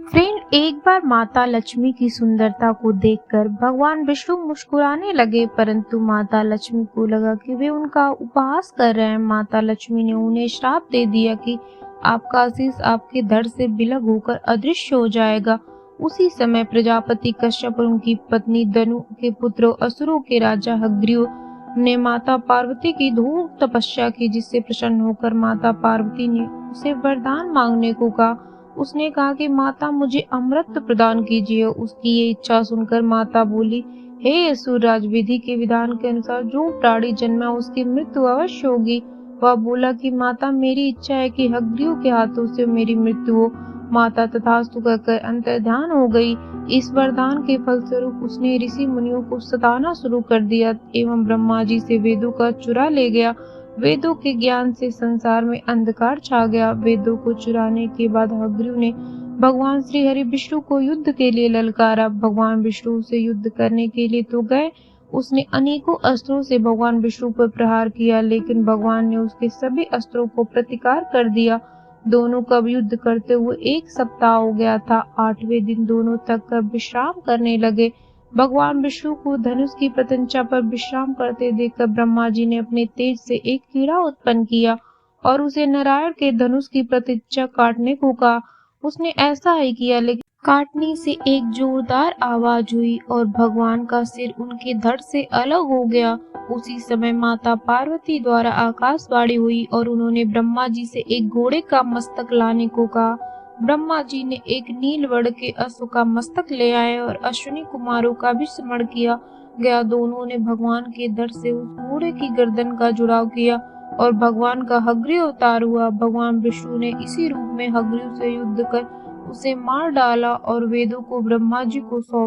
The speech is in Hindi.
फ्रेंड, एक बार माता लक्ष्मी की सुंदरता को देखकर भगवान विष्णु मुस्कुराने लगे, परंतु माता लक्ष्मी को लगा कि वे उनका उपहास कर रहे हैं। माता लक्ष्मी ने उन्हें श्राप दे दिया कि आपका आशीष आपके धड़ से विलग होकर अदृश्य हो जाएगा। उसी समय प्रजापति कश्यप और उनकी पत्नी दनु के पुत्र असुरों के राजा हग्रीव ने माता पार्वती की धूम तपस्या की, जिससे प्रसन्न होकर माता पार्वती ने उसे वरदान मांगने को कहा। उसने कहा कि माता मुझे अमृत प्रदान कीजिए। उसकी ये इच्छा सुनकर माता बोली, हे असुरराज, विधि के विधान के अनुसार जो प्राणी जन्मा उसकी मृत्यु अवश्य होगी। वह बोला कि माता मेरी इच्छा है कि हग्रीव के हाथों से मेरी मृत्यु हो। माता तथास्तु कहकर अंतर्ध्यान हो गई। इस वरदान के फलस्वरूप उसने ऋषि मुनियों को सताना शुरू कर दिया एवं ब्रह्मा जी से वेदों का चुरा ले गया। वेदों के ज्ञान से संसार में अंधकार छा गया। वेदों को चुराने के बाद हग्रीव ने भगवान श्री हरि विष्णु को युद्ध के लिए ललकारा। भगवान विष्णु से युद्ध करने के लिए तो गए, उसने अनेकों अस्त्रों से भगवान विष्णु पर प्रहार किया, लेकिन भगवान ने उसके सभी अस्त्रों को प्रतिकार कर दिया। दोनों कब युद्ध करते हुए 1 सप्ताह हो गया था। 8वें दिन दोनों तक कब विश्राम करने लगे। भगवान विष्णु को धनुष की प्रत्यंचा पर विश्राम करते देखकर ब्रह्मा जी ने अपने तेज से एक कीड़ा उत्पन्न किया और उसे नारायण के धनुष की प्रत्यंचा काटने को कहा। उसने ऐसा ही किया, लेकिन काटने से एक जोरदार आवाज हुई और भगवान का सिर उनके धड़ से अलग हो गया। उसी समय माता पार्वती द्वारा आकाशवाणी हुई और उन्होंने ब्रह्मा जी से एक घोड़े का मस्तक लाने को कहा। ब्रह्मा जी ने एक नील वर्ण के अश्व का मस्तक ले आए और अश्विनी कुमारों का भी स्मरण किया गया। दोनों ने भगवान के धड़ से उस घोड़े की गर्दन का जुड़ाव किया और भगवान का हग्रीव अवतार हुआ। भगवान विष्णु ने इसी रूप में हग्रीव से युद्ध कर उसे मार डाला और वेदों को ब्रह्मा जी को सौंप